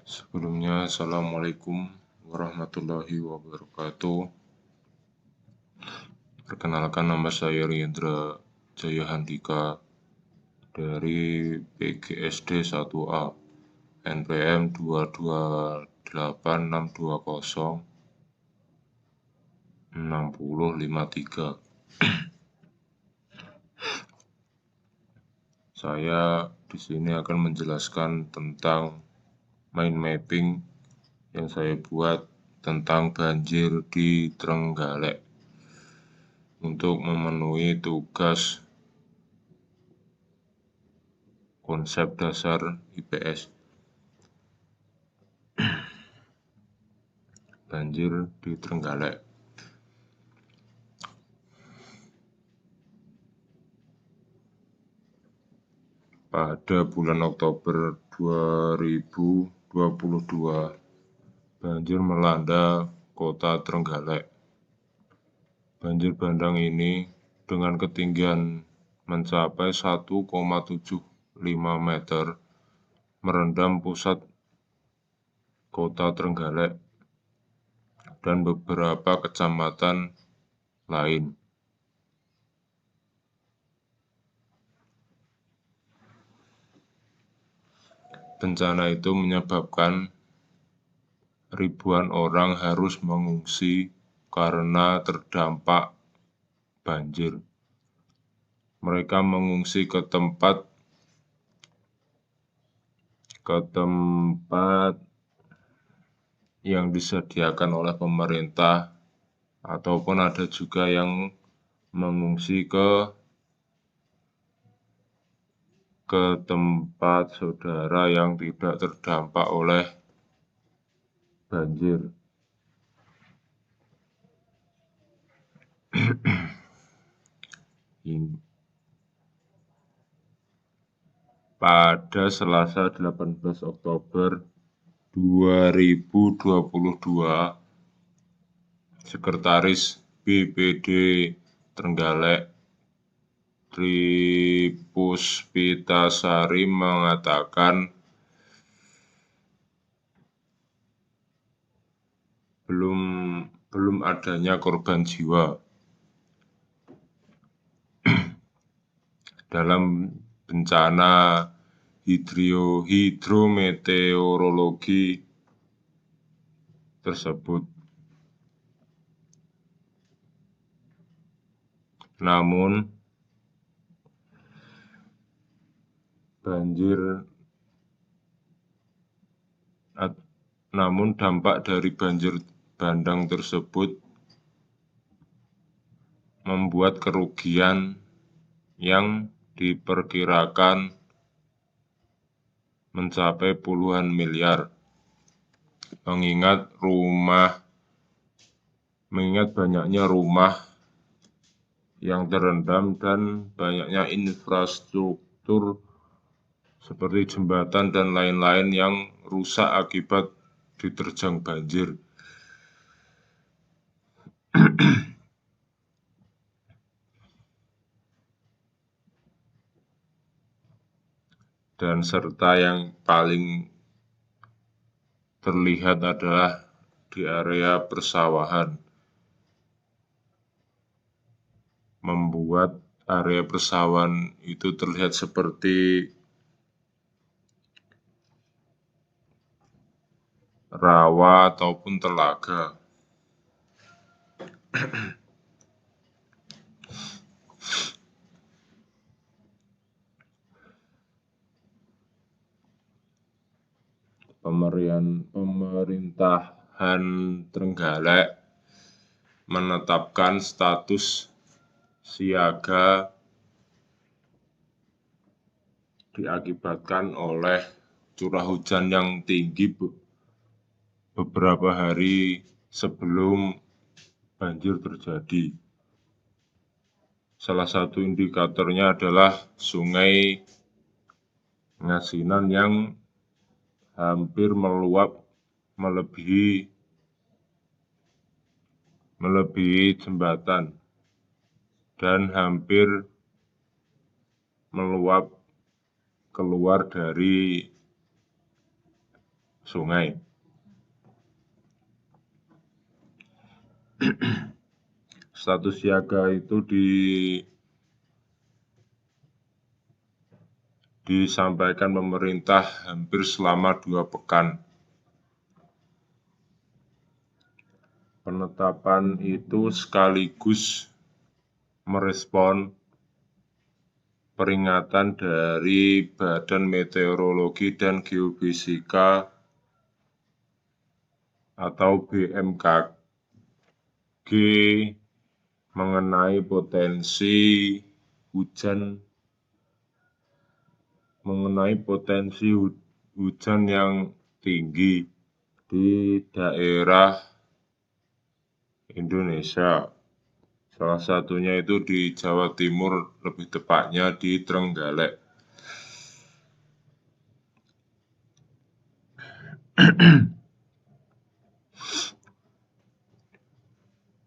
Sebelumnya, Assalamualaikum warahmatullahi wabarakatuh. Perkenalkan, nama saya Riendra Jaya Handika dari PGSD 1A NPM 22862060053. Saya di sini akan menjelaskan tentang mind mapping yang saya buat tentang banjir di Trenggalek untuk memenuhi tugas konsep dasar IPS. Banjir di Trenggalek. Pada bulan Oktober 2022, banjir melanda kota Trenggalek. Banjir bandang ini dengan ketinggian mencapai 1,75 meter merendam pusat kota Trenggalek dan beberapa kecamatan lain. Bencana itu menyebabkan ribuan orang harus mengungsi karena terdampak banjir. Mereka mengungsi ke tempat yang disediakan oleh pemerintah, ataupun ada juga yang mengungsi ke tempat saudara yang tidak terdampak oleh banjir. Pada Selasa 18 Oktober 2022, Sekretaris BPD Trenggalek Tripuspitasari mengatakan belum adanya korban jiwa dalam bencana hidrometeorologi tersebut. Namun dampak dari banjir bandang tersebut membuat kerugian yang diperkirakan mencapai puluhan miliar, mengingat banyaknya rumah yang terendam dan banyaknya infrastruktur seperti jembatan dan lain-lain yang rusak akibat diterjang banjir. Dan serta yang paling terlihat adalah di area persawahan, membuat area persawahan itu terlihat seperti rawa ataupun telaga. Pemerintahan Trenggalek menetapkan status siaga diakibatkan oleh curah hujan yang tinggi beberapa hari sebelum banjir terjadi. Salah satu indikatornya adalah Sungai Ngasinan yang hampir meluap melebihi jembatan dan hampir meluap keluar dari sungai. Status siaga itu disampaikan pemerintah hampir selama 2 pekan. Penetapan itu sekaligus merespon peringatan dari Badan Meteorologi dan Geofisika atau BMKG mengenai potensi hujan yang tinggi di daerah Indonesia. Salah satunya itu di Jawa Timur, lebih tepatnya di Trenggalek.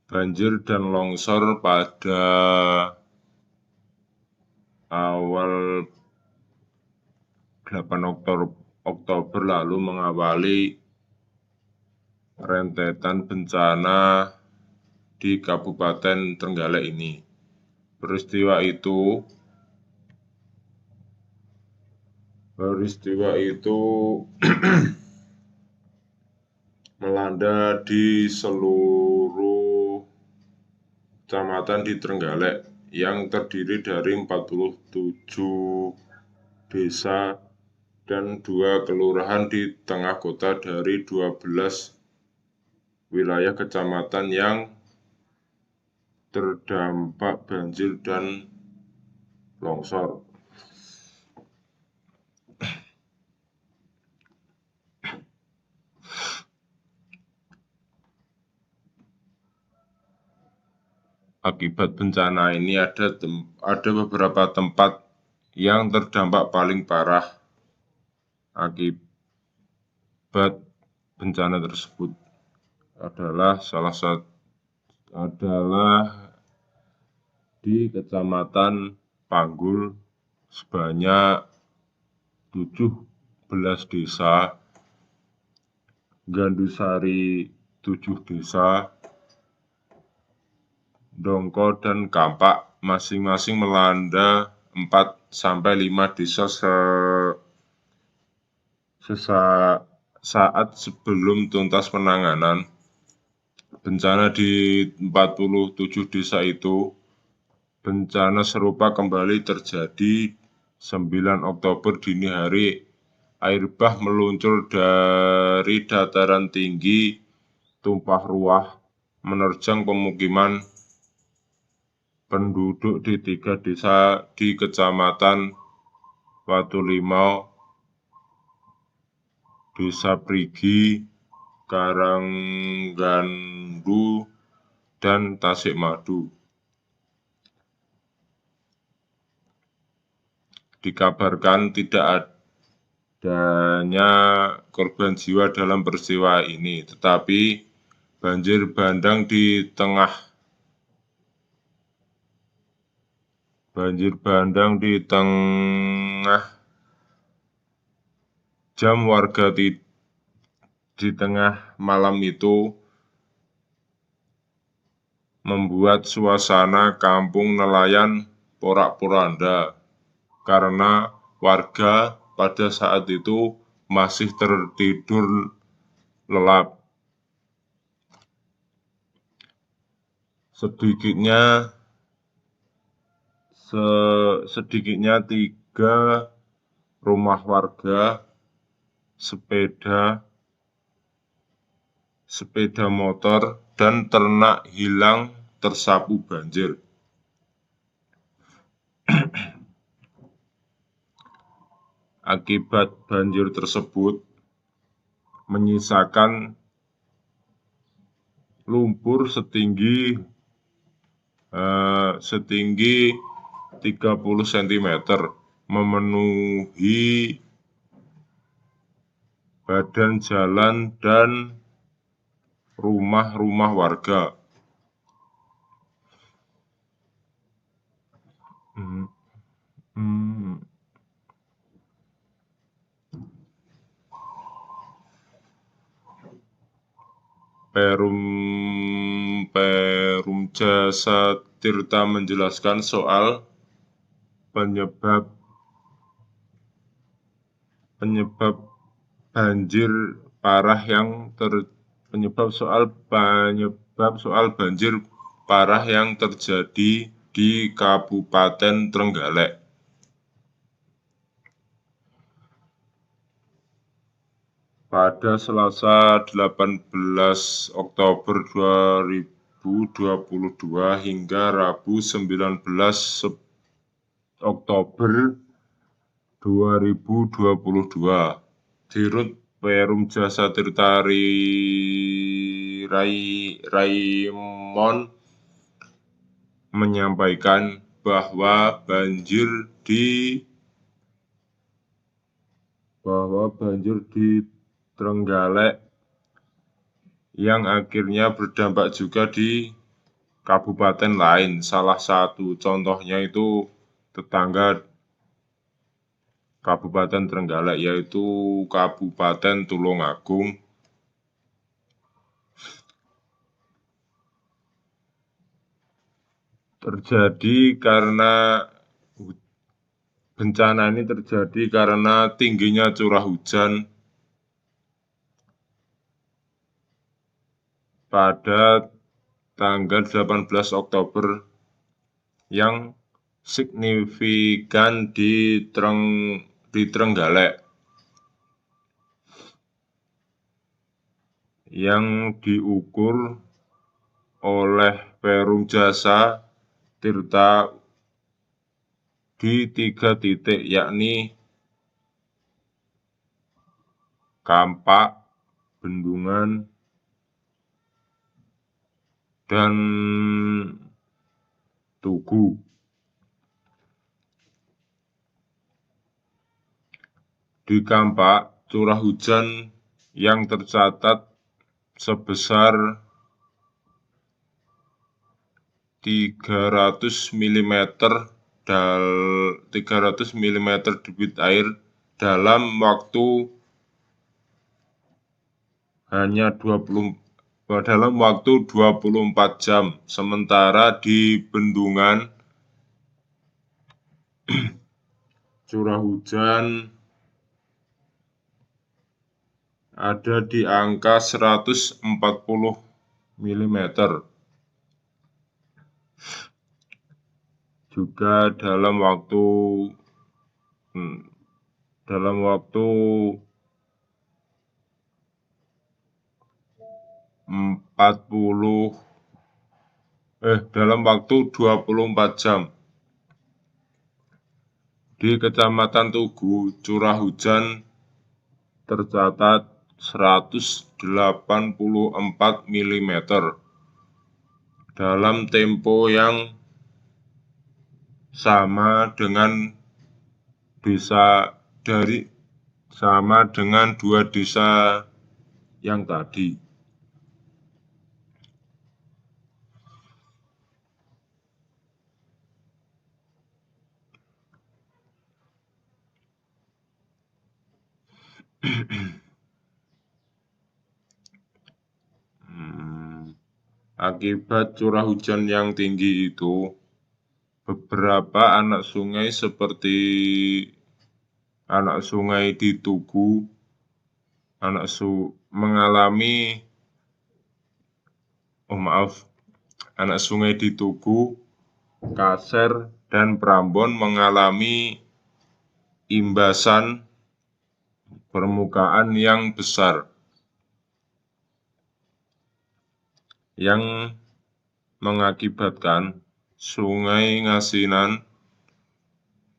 Banjir dan longsor pada awal 8 Oktober lalu mengawali rentetan bencana di Kabupaten Trenggalek ini. Peristiwa itu melanda di seluruh kecamatan di Trenggalek yang terdiri dari 47 desa dan 2 kelurahan di tengah kota dari 12 wilayah kecamatan yang terdampak banjir dan longsor. Akibat bencana ini ada beberapa tempat yang terdampak paling parah akibat bencana tersebut adalah di Kecamatan Panggul sebanyak 17 desa, Gandusari 7 desa, Dongko dan Kampak masing-masing melanda 4-5 desa saat sebelum tuntas penanganan bencana di 47 desa itu. Bencana serupa kembali terjadi 9 Oktober dini hari. Air bah meluncur dari dataran tinggi tumpah ruah menerjang pemukiman penduduk di 3 desa di Kecamatan Watulimau, Desa Prigi, Karanggandu, dan Tasikmadu. Dikabarkan tidak adanya korban jiwa dalam peristiwa ini, tetapi banjir bandang di tengah jam warga di tengah malam itu membuat suasana kampung nelayan porak-poranda karena warga pada saat itu masih tertidur lelap. Sedikitnya 3 rumah warga, sepeda motor, dan ternak hilang tersapu banjir. Akibat banjir tersebut menyisakan lumpur setinggi 30 cm memenuhi badan jalan dan rumah-rumah warga. Perum Jasa Tirta menjelaskan soal penyebab banjir parah penyebab soal banjir parah yang terjadi di Kabupaten Trenggalek. Pada Selasa 18 Oktober 2022 hingga Rabu 19 Oktober 2022, Dirut Perum Jasa Tirta Raimon menyampaikan bahwa banjir di Trenggalek yang akhirnya berdampak juga di kabupaten lain. Salah satu contohnya itu tetangga Kabupaten Trenggalek, yaitu Kabupaten Tulungagung. Bencana ini terjadi karena tingginya curah hujan pada tanggal 18 Oktober yang signifikan di Trenggalek, yang diukur oleh Perum Jasa Tirta di 3 titik, yakni Kampak, Bendungan, dan Tugu. Di Kampak, curah hujan yang tercatat sebesar 300 mm debit air dalam waktu 24 jam, sementara di Bendungan curah hujan ada di angka 140 mm. Juga dalam waktu 24 jam. Di Kecamatan Tugu, curah hujan tercatat 184 mm dalam tempo yang sama dengan dua desa yang tadi. Akibat curah hujan yang tinggi itu, beberapa anak sungai seperti anak sungai di Tugu, anak sungai di Tugu, Kaser, dan Prambon mengalami imbasan permukaan yang besar, yang mengakibatkan Sungai Ngasinan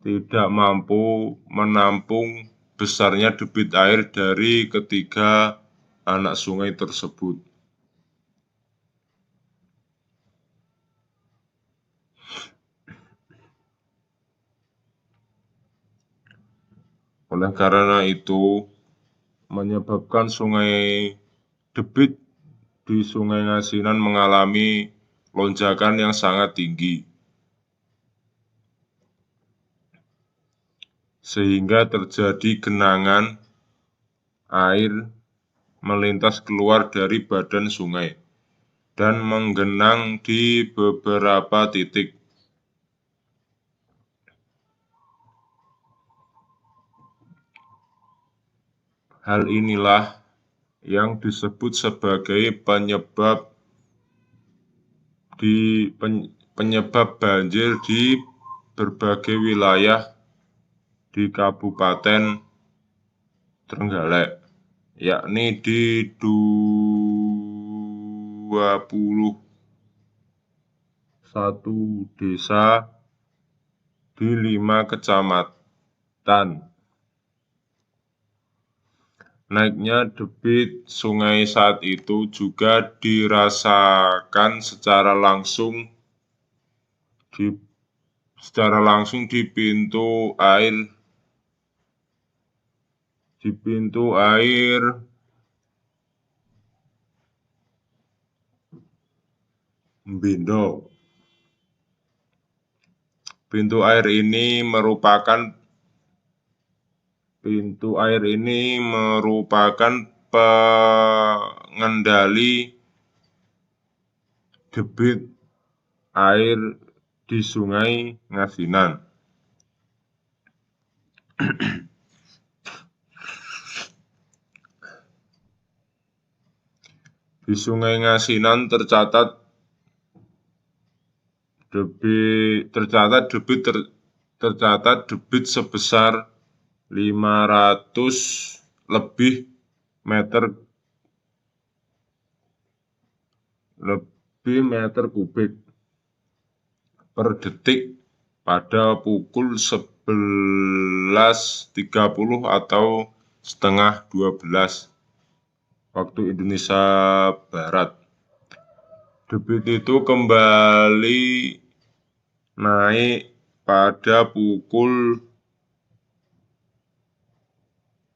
tidak mampu menampung besarnya debit air dari ketiga anak sungai tersebut. Oleh karena itu, menyebabkan debit di Sungai Ngasinan mengalami lonjakan yang sangat tinggi, sehingga terjadi genangan air melintas keluar dari badan sungai dan menggenang di beberapa titik. Hal inilah yang disebut sebagai penyebab banjir di berbagai wilayah di Kabupaten Trenggalek, yakni di 21 desa di 5 kecamatan. Naiknya debit sungai saat itu juga dirasakan secara langsung di pintu air Mbindo. Pintu air ini merupakan pengendali debit air di Sungai Ngasinan. Di Sungai Ngasinan tercatat debit sebesar 500 lebih meter kubik per detik pada pukul 11.30 atau setengah 12 waktu Indonesia Barat. Debit itu kembali naik pada pukul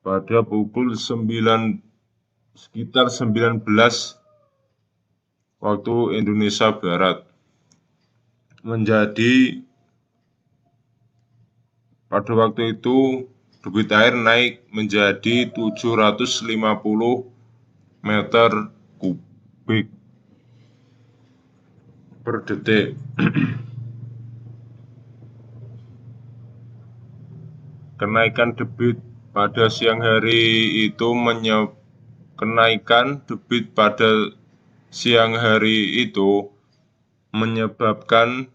9 sekitar 19 waktu Indonesia Barat, pada waktu itu debit air naik menjadi 750 meter kubik per detik. Kenaikan debit pada siang hari itu menyebabkan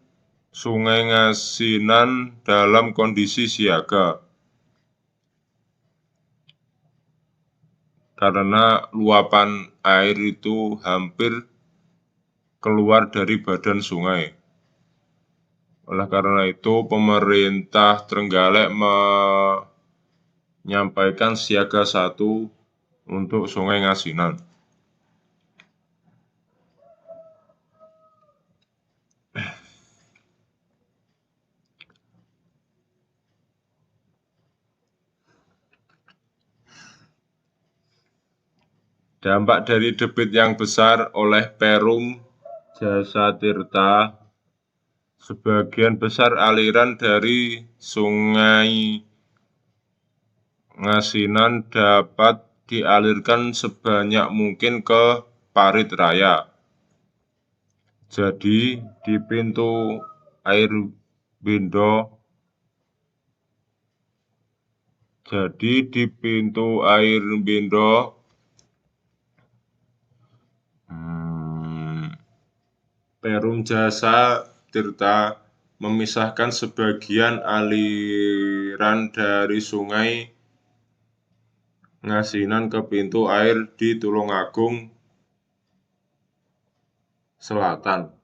Sungai Ngasinan dalam kondisi siaga karena luapan air itu hampir keluar dari badan sungai. Oleh karena itu, pemerintah Trenggalek menyampaikan siaga 1 untuk Sungai Ngasinan. Dampak dari debit yang besar oleh Perum Jasa Tirta, sebagian besar aliran dari Sungai Ngasinan dapat dialirkan sebanyak mungkin ke Parit Raya. Jadi di pintu air Mbindo Perum Jasa Tirta memisahkan sebagian aliran dari Sungai Ngasinan ke pintu air di Tulungagung Selatan.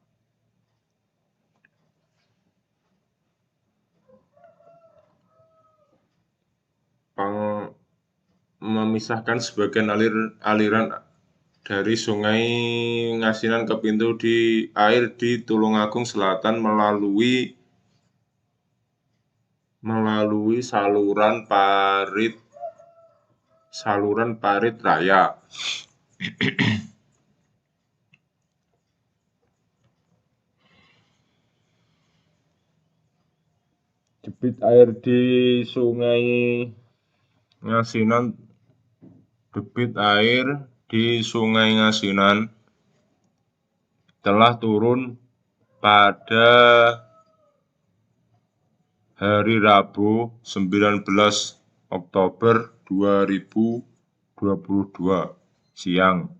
Memisahkan sebagian aliran dari Sungai Ngasinan ke pintu air di Tulungagung Selatan melalui saluran Parit Raya. Debit air di Sungai Ngasinan di Sungai Ngasinan telah turun pada hari Rabu 19 Oktober 2022 siang.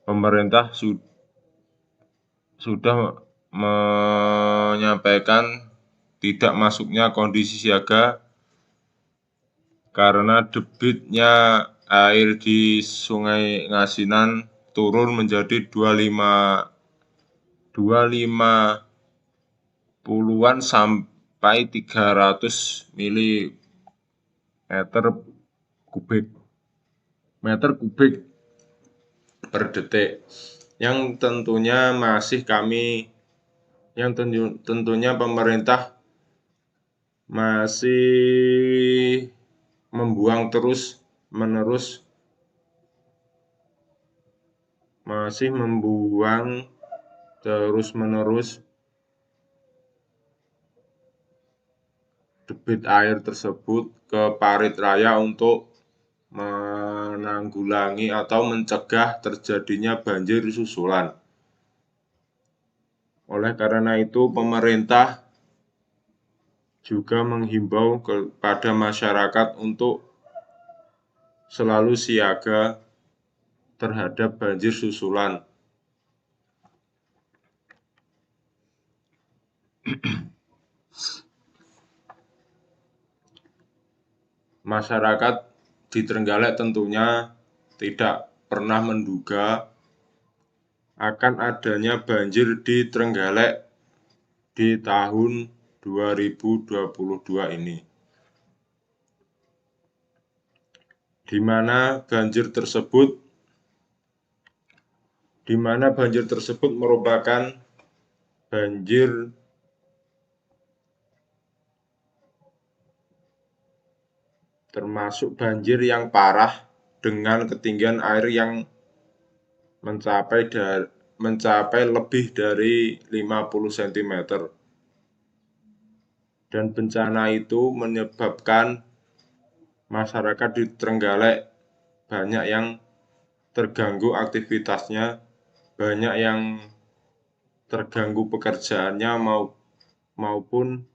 Pemerintah sudah menyampaikan tidak masuknya kondisi siaga karena debitnya air di Sungai Ngasinan turun menjadi 25 puluhan sampai 300 meter kubik per detik, yang tentunya tentunya pemerintah masih membuang terus-menerus debit air tersebut ke parit raya untuk menanggulangi atau mencegah terjadinya banjir susulan. Oleh karena itu, pemerintah juga menghimbau kepada masyarakat untuk selalu siaga terhadap banjir susulan. Masyarakat di Trenggalek tentunya tidak pernah menduga akan adanya banjir di Trenggalek di tahun 2022 ini, di mana banjir tersebut merupakan banjir termasuk banjir yang parah dengan ketinggian air yang mencapai lebih dari 50 cm. Dan bencana itu menyebabkan masyarakat di Trenggalek banyak yang terganggu aktivitasnya, banyak yang terganggu pekerjaannya maupun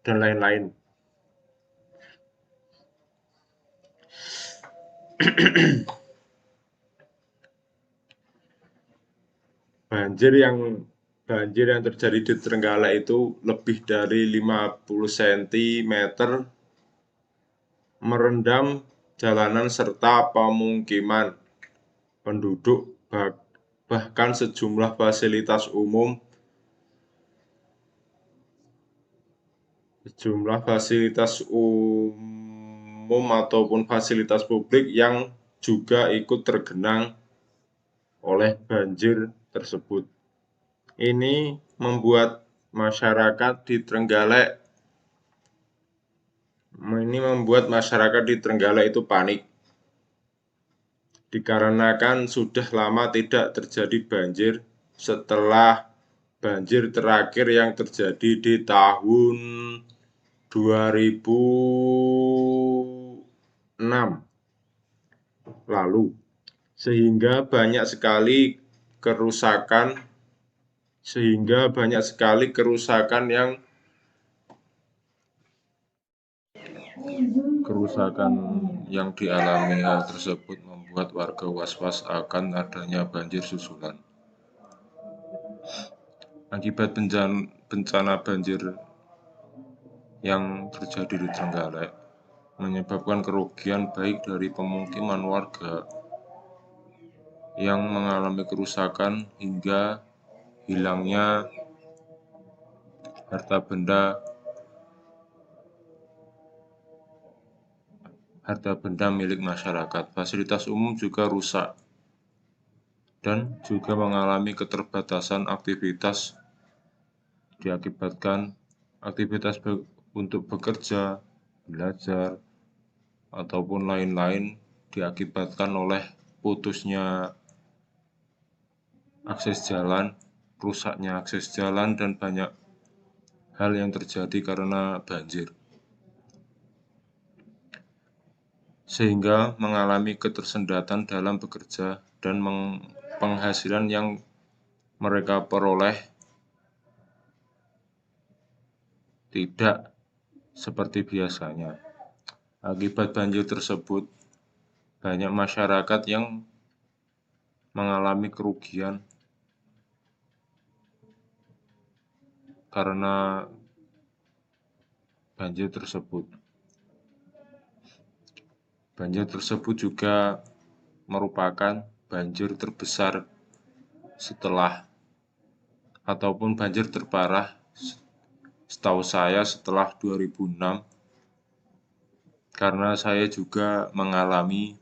dan lain-lain. Banjir yang terjadi di Trenggalek itu lebih dari 50 cm, merendam jalanan serta pemukiman penduduk, bahkan sejumlah fasilitas umum ataupun fasilitas publik yang juga ikut tergenang oleh banjir tersebut. Ini membuat masyarakat di Trenggalek itu panik, dikarenakan sudah lama tidak terjadi banjir setelah banjir terakhir yang terjadi di tahun 2006 lalu, sehingga banyak sekali kerusakan yang dialami. Hal tersebut membuat warga was-was akan adanya banjir susulan. Akibat bencana banjir yang terjadi di Trenggalek menyebabkan kerugian baik dari pemukiman warga yang mengalami kerusakan hingga hilangnya harta benda milik masyarakat. Fasilitas umum juga rusak dan juga mengalami keterbatasan aktivitas, diakibatkan aktivitas untuk bekerja, belajar, ataupun lain-lain diakibatkan oleh putusnya akses jalan, rusaknya akses jalan, dan banyak hal yang terjadi karena banjir. sehingga mengalami ketersendatan dalam bekerja dan penghasilan yang mereka peroleh tidak seperti biasanya. Akibat banjir tersebut, banyak masyarakat yang mengalami kerugian karena banjir tersebut. Banjir tersebut juga merupakan banjir terbesar ataupun banjir terparah setahu saya setelah 2006, karena saya juga mengalami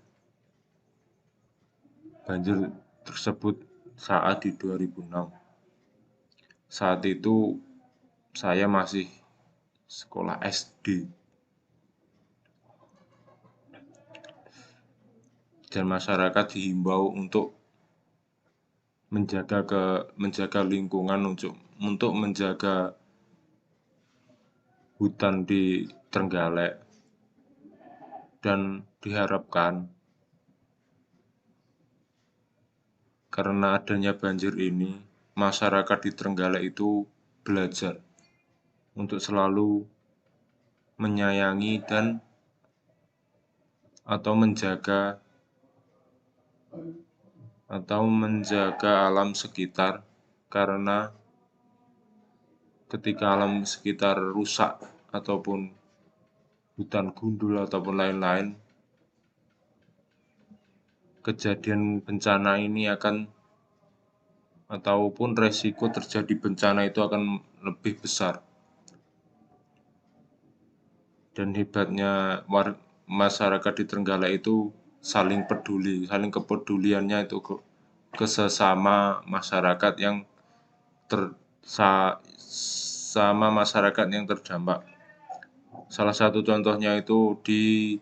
banjir tersebut saat di 2006. Saat itu saya masih sekolah SD. Dan masyarakat dihimbau untuk menjaga lingkungan, untuk menjaga hutan di Trenggalek, dan diharapkan karena adanya banjir ini, masyarakat di Trenggalek itu belajar untuk selalu menyayangi dan atau menjaga alam sekitar, karena ketika alam sekitar rusak ataupun hutan gundul ataupun lain-lain, kejadian bencana ini ataupun resiko terjadi bencana itu akan lebih besar. Dan hebatnya masyarakat di Trenggalek itu saling peduli, saling kepeduliannya itu ke sesama masyarakat yang sama masyarakat yang terdampak. Salah satu contohnya itu di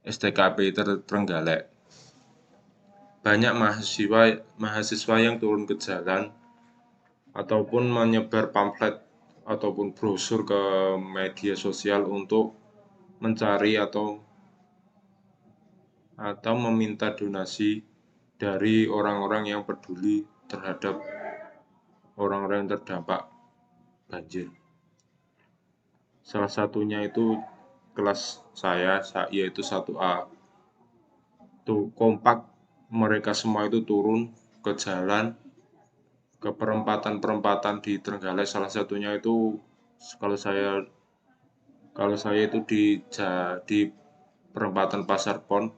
STKP Trenggalek. Banyak mahasiswa yang turun ke jalan ataupun menyebar pamflet ataupun brosur ke media sosial untuk mencari atau meminta donasi dari orang-orang yang peduli terhadap orang-orang yang terdampak banjir. Salah satunya itu kelas saya yaitu 1A. Tuh kompak, mereka semua itu turun ke jalan, ke perempatan-perempatan di Trenggalek. Salah satunya itu kalau saya itu di perempatan Pasar Pon.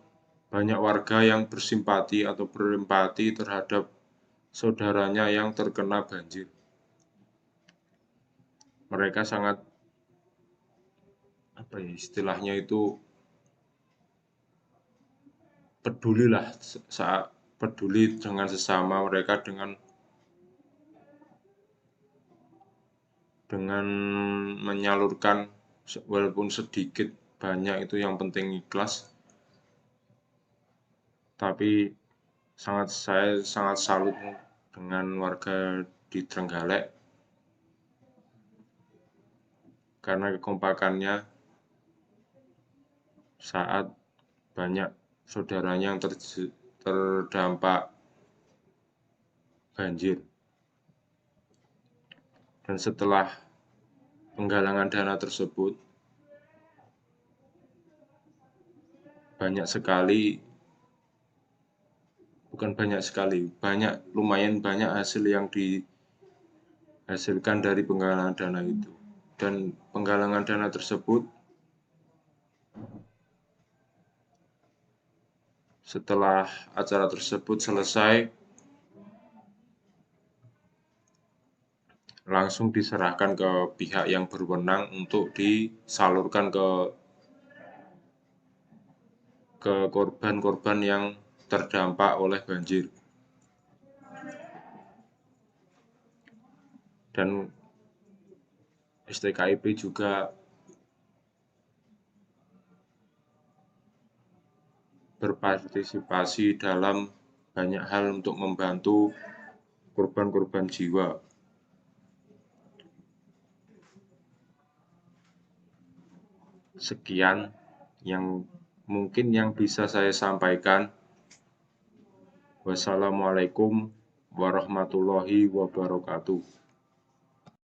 Banyak warga yang bersimpati atau berempati terhadap saudaranya yang terkena banjir. Mereka sangat istilahnya itu peduli dengan sesama mereka dengan menyalurkan walaupun sedikit banyak, itu yang penting ikhlas. Tapi saya sangat salut dengan warga di Trenggalek karena kekompakannya saat banyak saudaranya yang terdampak banjir. Dan setelah penggalangan dana tersebut, lumayan banyak hasil yang dihasilkan dari penggalangan dana itu. Dan penggalangan dana tersebut setelah acara tersebut selesai, langsung diserahkan ke pihak yang berwenang untuk disalurkan ke korban-korban yang terdampak oleh banjir. Dan STKIP juga berpartisipasi dalam banyak hal untuk membantu korban-korban jiwa. Sekian, yang mungkin yang bisa saya sampaikan. Wassalamualaikum warahmatullahi wabarakatuh.